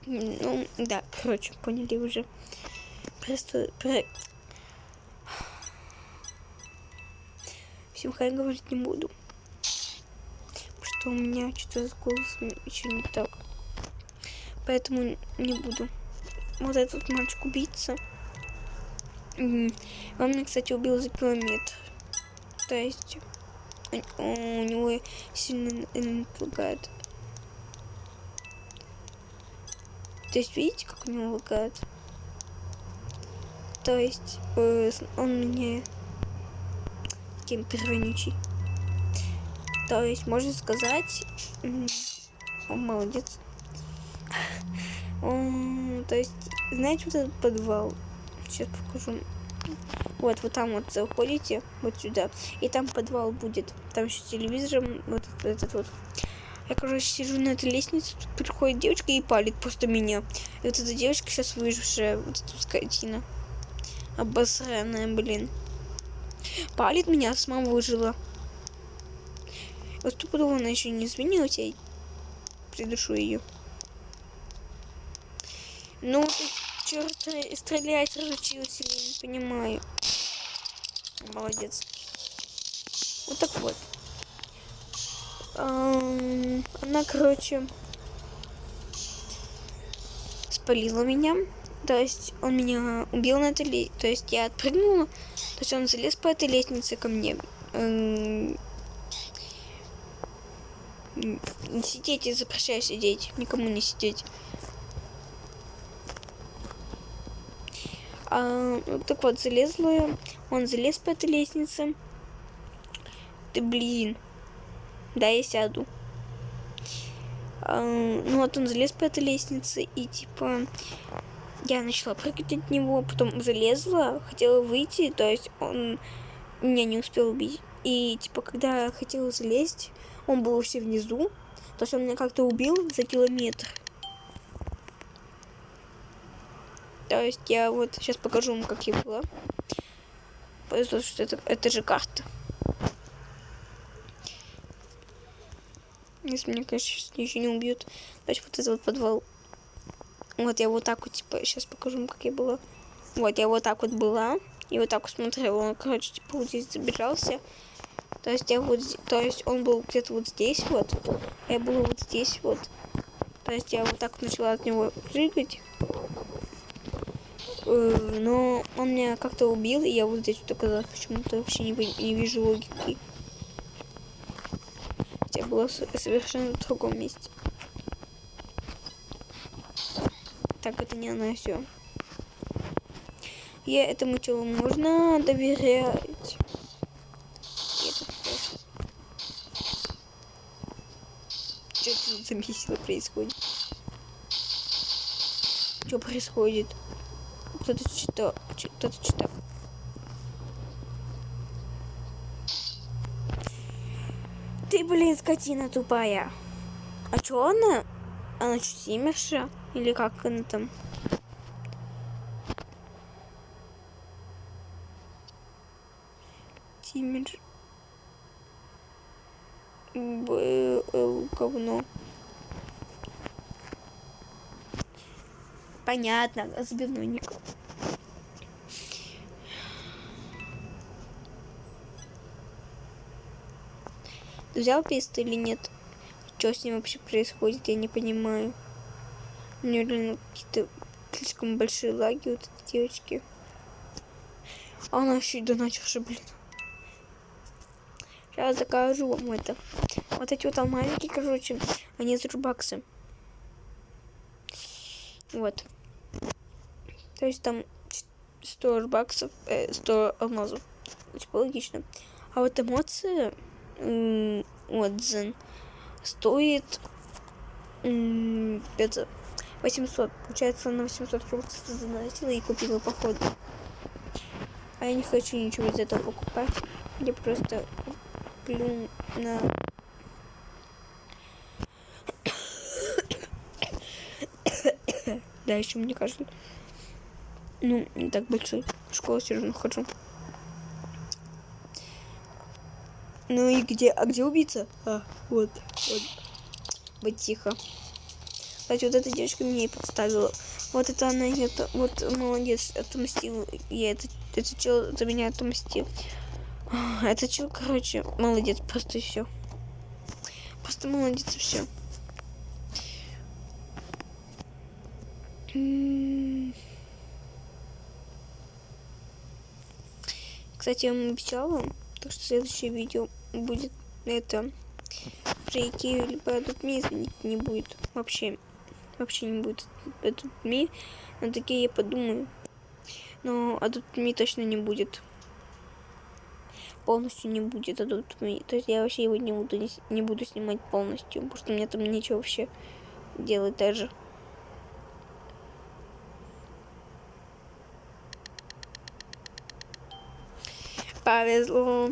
Ну, да, короче, поняли уже. Просто всем хай говорить не буду. Потому что у меня что-то с голосом еще не так. Поэтому не буду. Вот этот мальчик убийца. Он меня, кстати, убил за километр. То есть у него сильно лагает. То есть видите, как у него лагает? То есть он мне кемпер вонючий. То есть можно сказать, он молодец. То есть, знаете, вот этот подвал. Сейчас покажу. Вот там вот заходите, вот сюда. И там подвал будет. Там еще телевизор, вот этот вот. Я, короче, сижу на этой лестнице, тут приходит девочка и палит просто меня. И вот эта девочка сейчас выжившая, вот эта скотина. Обосранная, блин. Палит меня, сама выжила. Вот стопудово она еще не извинилась, я придушу ее. Ну, ты чё стрелять разучился, я не понимаю. Молодец. Вот так вот. Она, короче, спалила меня. То есть он меня убил на этой лестнице. То есть я отпрыгнула. То есть он залез по этой лестнице ко мне. Не сидеть, я запрещаю сидеть. Никому не сидеть. Так вот, залезла я. Он залез по этой лестнице. Ты, блин. Да, я сяду. Ну вот он залез по этой лестнице. И типа я начала прыгать от него. Потом залезла, хотела выйти. То есть он меня не успел убить. И типа когда я хотела залезть, он был вообще внизу. То есть он меня как-то убил за километр. То есть я вот сейчас покажу вам, как я была. Потому что это же карта. Если меня, конечно, сейчас еще не убьют. Значит, вот этот вот подвал. Вот я вот так вот, типа, сейчас покажу вам, как я была. Вот я вот так вот была. И вот так вот смотрела. Он, короче, типа, вот здесь забежался. То есть я вот, то есть он был где-то вот здесь вот. Я была вот здесь вот. То есть я вот так вот начала от него прыгать. Но он меня как-то убил, и я вот здесь вот оказалась. Почему-то вообще не вижу логики. Хотя была совершенно в другом месте. Так, это не она, все. И этому телу можно доверять. Что тут за месиво происходит? Что происходит? Кто-то что-то. Ты, блин, скотина тупая. А чё она? Она что, симерша? Или как она там? Тимер. Говно. Понятно, разбивной ник. Ты взял пист или нет? Что с ним вообще происходит, я не понимаю. У нее реально какие-то слишком большие лаги, вот эти девочки. А она еще и доначерша, блин. Сейчас закажу вам это. Вот эти вот алмазики, короче, они за рубаксы. Вот. То есть там 100 рубаксов, 100 алмазов. Типа логично. А вот эмоции, вот дзен, стоит 800. Получается, на 800 рублей задонатила и купила походу. А я не хочу ничего из этого покупать. Я просто куплю на... Да, еще мне кажется. Ну, не так большой. В школу все равно хожу. Ну и где? А где убийца? А, вот. Быть тихо. Кстати, вот эта девочка меня и подставила. Вот это она, это, вот молодец, отомстил. Я этот чел за меня отомстил. Этот чел, короче, молодец, просто все. Просто молодец и все. Кстати, я вам обещала, что следующее видео будет это про Икею или про Дудми, извините, не будет. Вообще не будет про Дудми. На такие я подумаю. Но о Дудми точно не будет. Полностью не будет о Дудми. То есть я вообще его не буду снимать полностью, потому что мне там нечего вообще делать даже. Повезло.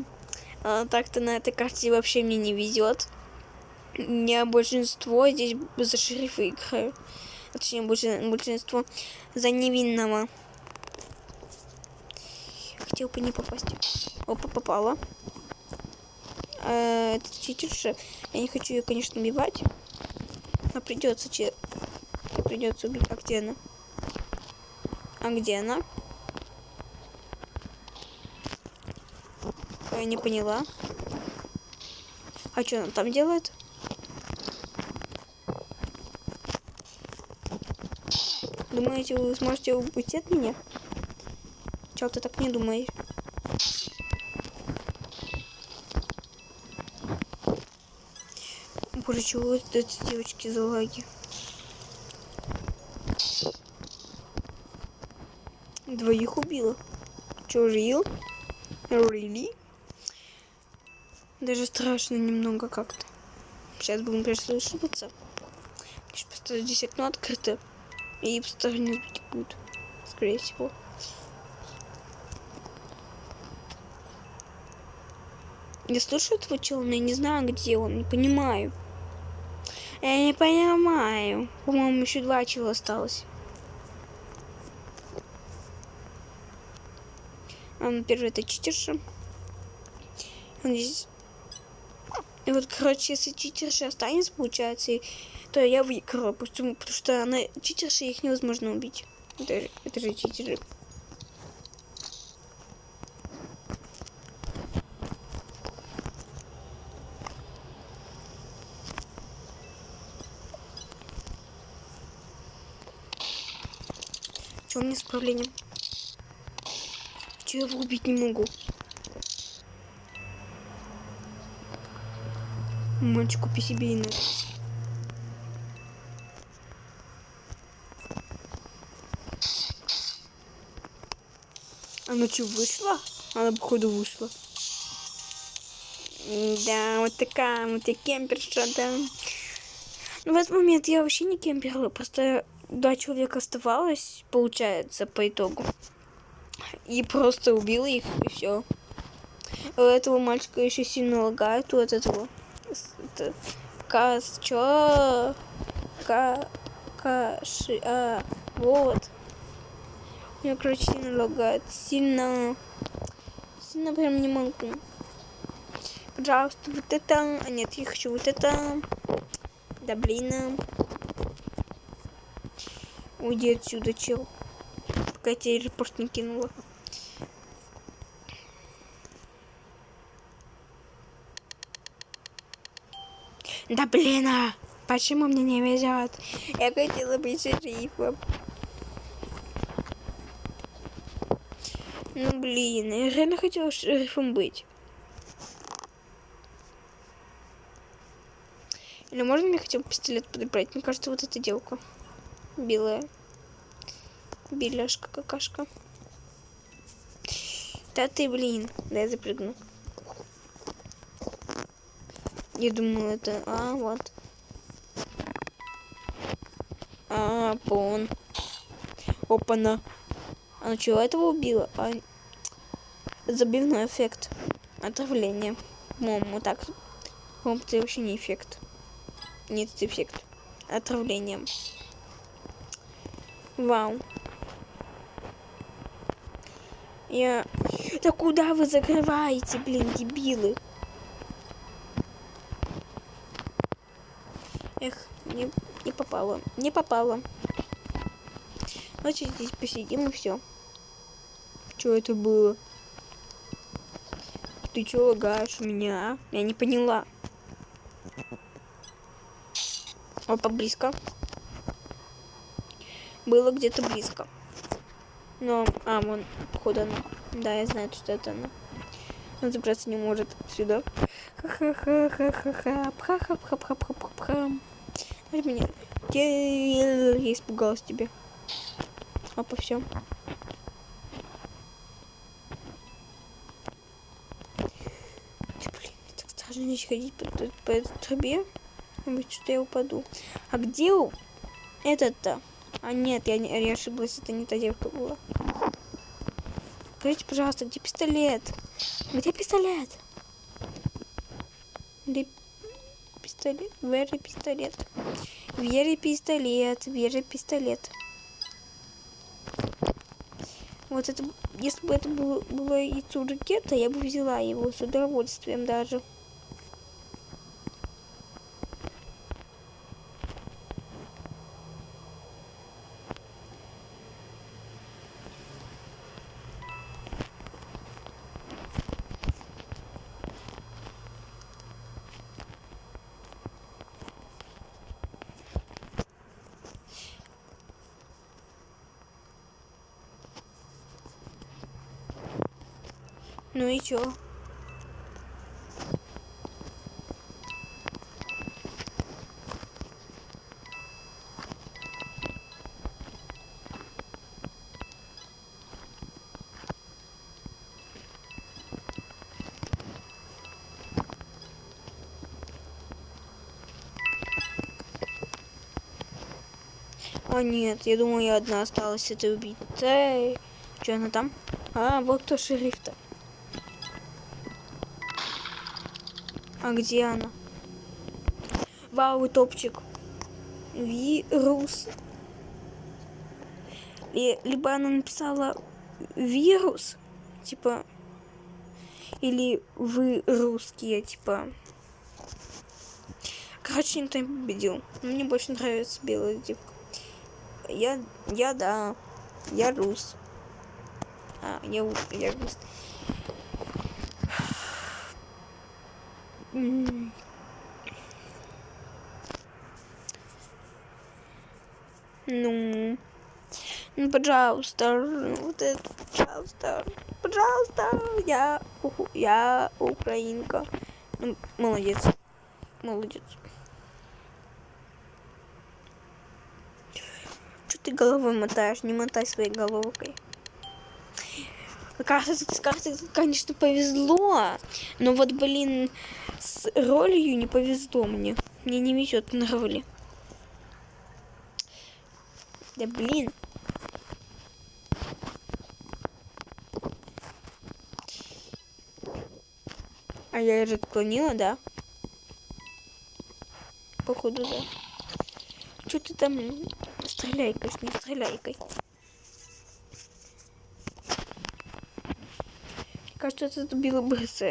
Так-то на этой карте вообще мне не везет. Я большинство здесь за шерифа играю. Точнее, большинство за невинного. Хотел бы не попасть. Опа, попала. Это читерша. Я не хочу ее, конечно, убивать. Но придется убить. А где она? Я не поняла. А что она там делает? Думаете, вы сможете уйти от меня? Чё ты так не думаешь? Боже, чего это эти девочки за лаги? Двоих убила. Чё, жил? Really? Даже страшно немного как-то. Сейчас будем прислушиваться. Просто здесь окно открыто. И посторонне сбить будет. Скорее всего. Я слушаю этого чела, но я не знаю, где он. Не понимаю. Я не понимаю. По-моему, еще 2 чела осталось. Первый это читерша. Он здесь. И вот, короче, если читерша останется, получается, то я выиграю. Потому что она читерша, их невозможно убить. Это же читеры. Что у меня с управлением? Чего я его убить не могу? Мальчик, купи себе иное. Она что, вышла? Она, походу, вышла. Да, вот такая вот я кемперша, да. Но в этот момент я вообще не кемперила. Просто 2 человека оставалось, получается, по итогу. И просто убила их, и все. У этого мальчика еще сильно лагает, у этого. Вот. У меня, короче, сильно лагает. Сильно прям не могу. Пожалуйста, вот это. А нет, я хочу вот это. Да блин. Уйди отсюда, чел. Пока я тебе репорт не кинула. Да блин, почему мне не везет? Я хотела быть шерифом. Ну блин, я реально хотела шерифом быть. Или можно мне хотя бы пистолет подобрать? Мне кажется, вот эта девка. Белая. Беляшка какашка. Да ты, блин. Да я запрыгну. Я думаю, это... вот. Пон. Опа-на. Она чего этого убила? Забивной эффект. Отравление. По-моему, так. По-моему, это вообще не эффект. Нет, это эффект. Отравление. Вау. Да куда вы закрываете, блин, дебилы? Эх, не попало. Не попало. Значит, здесь посидим и все. Что это было? Ты чё лагаешь меня, а? Я не поняла. Опа, близко. Было где-то близко. Но, вон, походу она. Да, я знаю, что это она. Он забраться не может сюда. Ха-ха-ха-ха-ха-ха. Пха-ха-ха-ха-ха-ха. Меня. Я испугалась тебе. Опа, все. Блин, так страшно не ходить по этой трубе. Может, что я упаду. А где этот-то? А нет, я ошиблась, это не та девка была. Скажите, пожалуйста, где пистолет? Где пистолет? Где пистолет? Вери пистолет. Вери пистолет. Вери пистолет. Вот это, если бы это было яйцо ракета, я бы взяла его с удовольствием даже. Ну и чё? А нет, я думаю, я одна осталась это убить. Эй, что она там? А, вот кто шериф-то. А где она? Вау, топчик. Вирус. Либо она написала вирус, типа, или вы русские, типа. Короче, никто не победил. Мне больше нравится белая девка. Я да. Я рус. Я рус. Ну, пожалуйста, вот это, пожалуйста, я украинка. Ну, молодец. Что ты головой мотаешь? Не мотай своей головкой. Кажется, конечно, повезло, но вот, блин, с ролью не повезло мне. Мне не везет на роли. Да блин. А я же отклонила, да? Походу, да. Что ты там стреляй-ка, не стреляй-ка. Кажется, это было БС.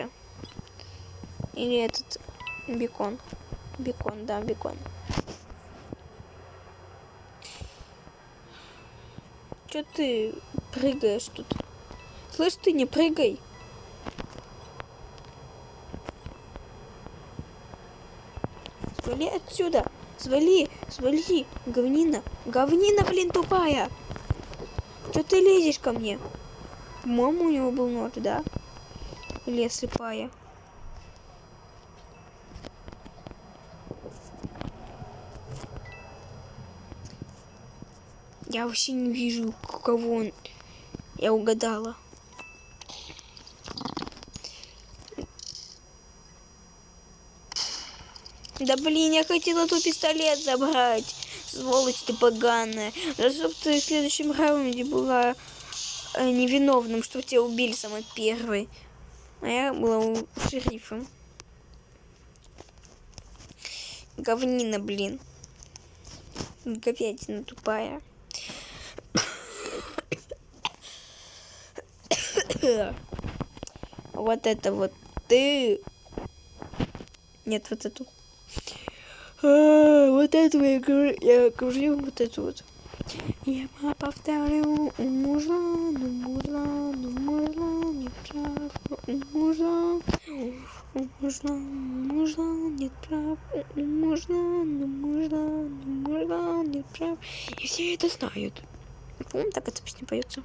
Или этот бекон. Бекон, да, бекон. Че ты прыгаешь тут? Слышь, ты не прыгай. Свали отсюда. Свали. Говнина, блин, тупая. Че ты лезешь ко мне? По-моему, у него был нож, да? Или я слепая? Я вообще не вижу, кого он. Я угадала. Да блин, я хотела тут пистолет забрать. Сволочь ты поганая. Да чтоб ты в следующем раунде была невиновным, что тебя убили самой первой. А я была шерифом. Говнина, блин. Говядина тупая. Вот это вот ты. Нет, вот эту. Вот вот эту я говорю вот эту вот. Я повторю, мужа, не прав, мужа, не прав, мужа, не прав. И все это знают. По-моему, так эта песня поется.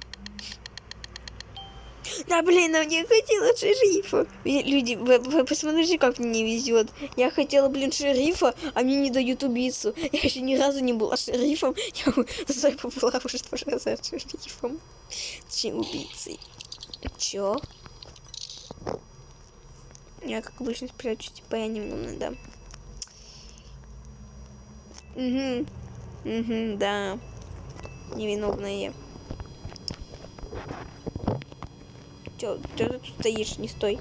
Да блин, а мне хотела шерифа. Люди, вы посмотрите, как мне не везет. Я хотела, блин, шерифа, а мне не дают убийцу. Я еще ни разу не была шерифом. Я была уже 2 раза шерифом. Точнее, убийцей. Чё? Я, как обычно, спрячусь, типа, я немного, да. Да. Невиновная. Чё ты тут стоишь? Не стой.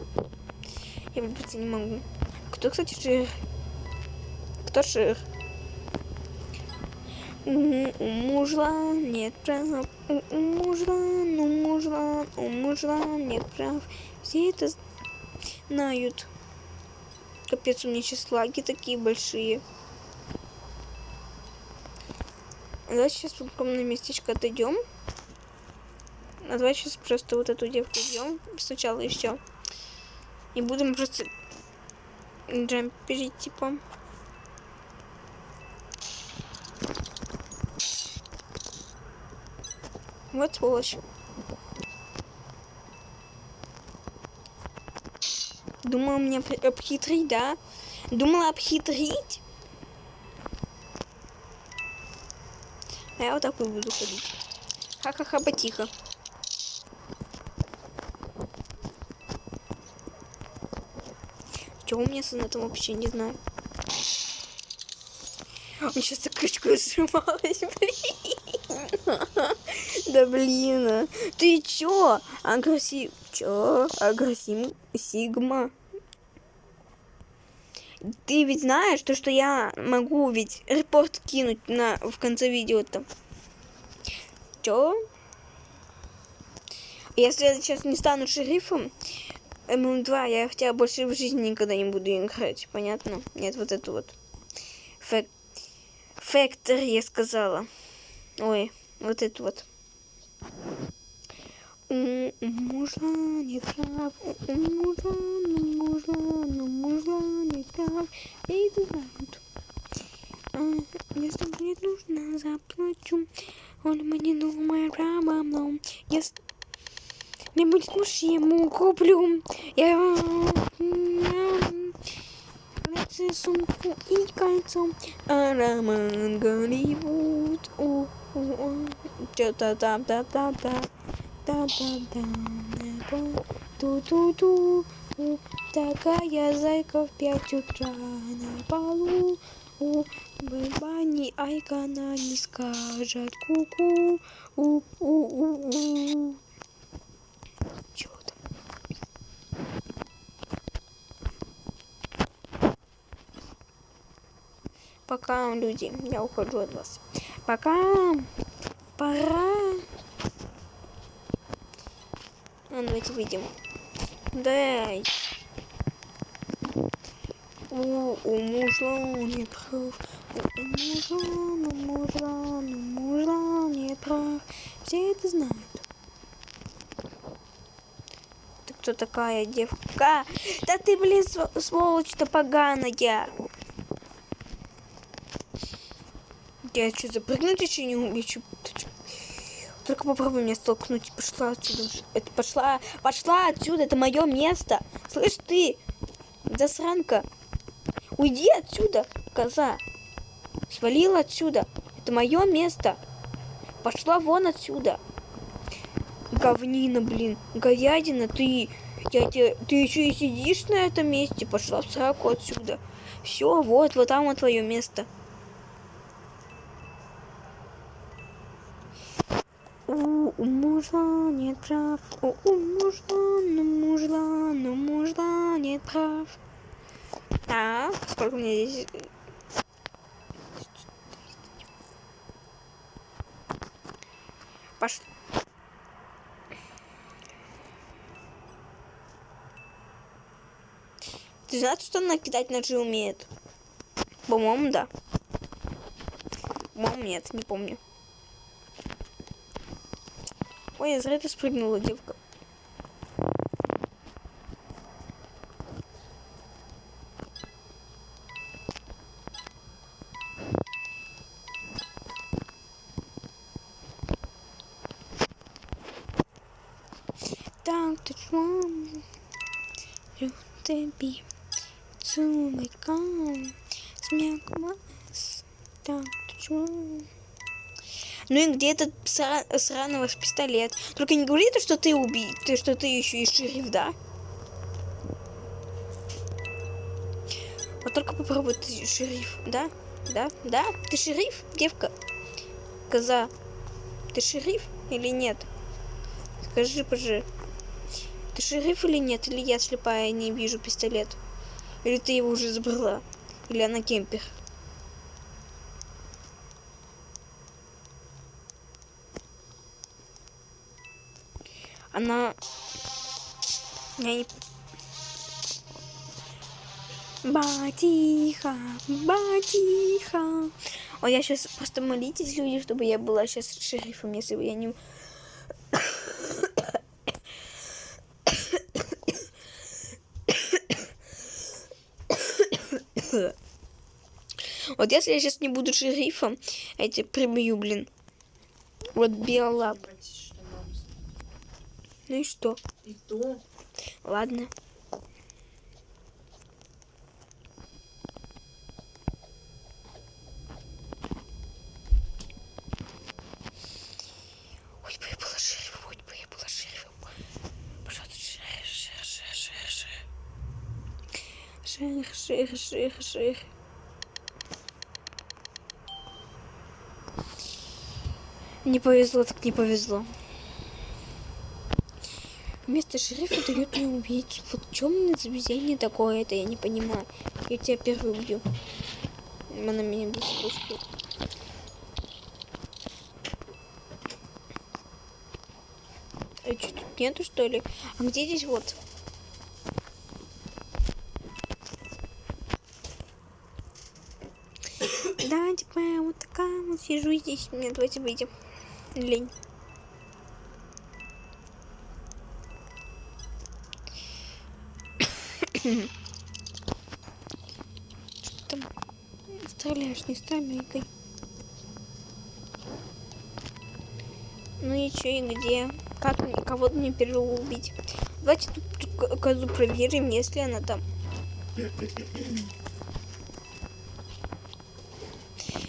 Я выбраться не могу. Кто, кстати, шер? Кто шер? У мужа нет прав. У мужа нет прав. Все это знают. Капец, у меня сейчас лаги такие большие. Давай сейчас в укромное местечко отойдем. А давай сейчас просто вот эту девку идем сначала и все. И будем просто джамперить, типа. Вот сволочь. Думала меня обхитрить, да? Думала обхитрить? А я вот так вот буду ходить. Ха-ха-ха, потихо. Чего у меня с инетом вообще не знаю. У меня сейчас крючку сжималась, блин. Да блин. Ты чё? Агрессив. Чё? Агрессив. Сигма. Ты ведь знаешь, то, что я могу ведь репорт кинуть в конце видео-то. Чё? Если я сейчас не стану шерифом, ММ2, я хотя бы больше в жизни никогда не буду играть. Понятно? Нет, вот это вот. Фактор, я сказала. Ой, вот это вот. Мужа не прав, мужа не прав. И это знают. Если будет нужно, заплачу. Он мне думает обо мной. Если мне будет муж, ему куплю. Я сумку и кольцо. А роман Голливуд. Что-то там. Ту-ту-ту. Такая зайка в 5 утра на полу. Бани айка она не скажет ку-ку. Чего там? Пока, люди, я ухожу от вас. Пока. Пора. Давайте выйдем. Дай. У мужа не прав. У мужа не прав. Все это знают. Ты кто такая, девка? Да ты, блин, сволочь-то поганая. Я что, запрыгнуть еще не умею? Только попробуй меня столкнуть. Пошла отсюда. Это пошла отсюда. Это мое место. Слышь ты, засранка. Уйди отсюда, коза. Свалила отсюда. Это мое место. Пошла вон отсюда. Говнина, блин. Говядина, ты еще и сидишь на этом месте. Пошла в сраку отсюда. Все, вот там вот твое место. У мужа нет прав. У мужа нет прав. А, сколько у меня здесь? Пошли. Ты знаешь, что она кидать ножи умеет? По-моему, да. По-моему, нет, не помню. Ой, я зря ты спрыгнула, девка. Так, ты чё? You to be to become смех вас. Так, ты чё? Ну и где этот сраный ваш пистолет? Только не говори то, что ты убит, что ты еще и шериф, да? Вот только попробуй, ты шериф, да? Да? Да? Ты шериф, девка? Коза. Ты шериф или нет? Скажи, пожи. Ты шериф или нет? Или я слепая и не вижу пистолет? Или ты его уже забрала? Или она кемпер? Она... Я не... Батиха, батиха. Ой, я сейчас просто молитесь, люди, чтобы я была сейчас шерифом, если бы я не... Вот если я сейчас не буду шерифом, я тебя прибью, блин. Вот белолап. Ну и что? И то. Ладно. Ой, бы я была шерифом, ой, бы я была шерифом. Пожалуйста, шер. Не повезло, так не повезло. Вместо шерифа дают мне убийцу. Вот в чем на заведение такое, это я не понимаю. Я тебя первый убью. Она меня не спустит. А что, тут нету, что ли? А где здесь вот? Да, типа, я вот такая вот сижу здесь. Мне давайте выйдем. Лень. Что там? Стреляешь, не стреляй. Ну и чё, и где? Как мне, кого-то мне первого убить? Давайте тут козу проверим, если она там.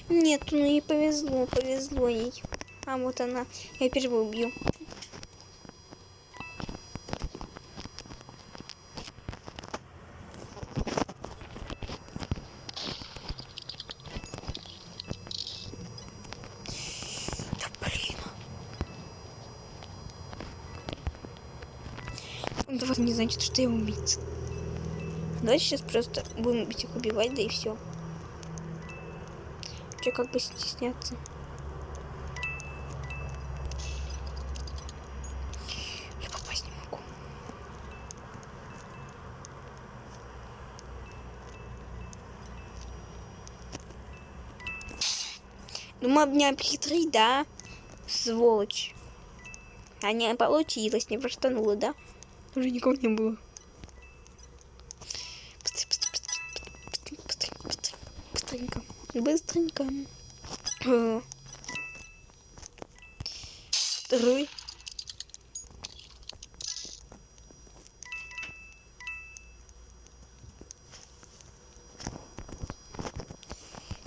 Нет, ну ей повезло ей. А вот она. Я первую убью. Да блин. Это вот не значит, что я убийца. Давайте сейчас просто будем их убивать, да и все. Че, как бы стесняться? Я попасть не могу. Думала меня обхитрить, да? Сволочь. А не получилось, не фартануло, да? Уже никого не было. Быстренько. Второй.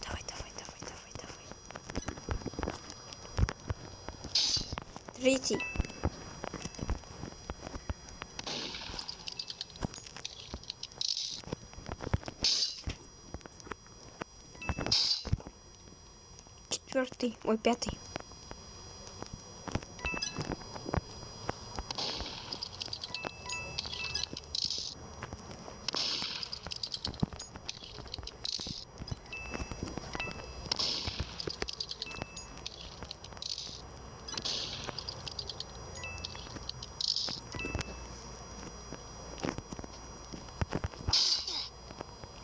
Давай. Третий. Четвертый. Ой, пятый.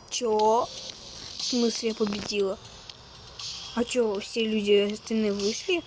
Чё? В смысле я победила? А чё, все люди остальные вышли?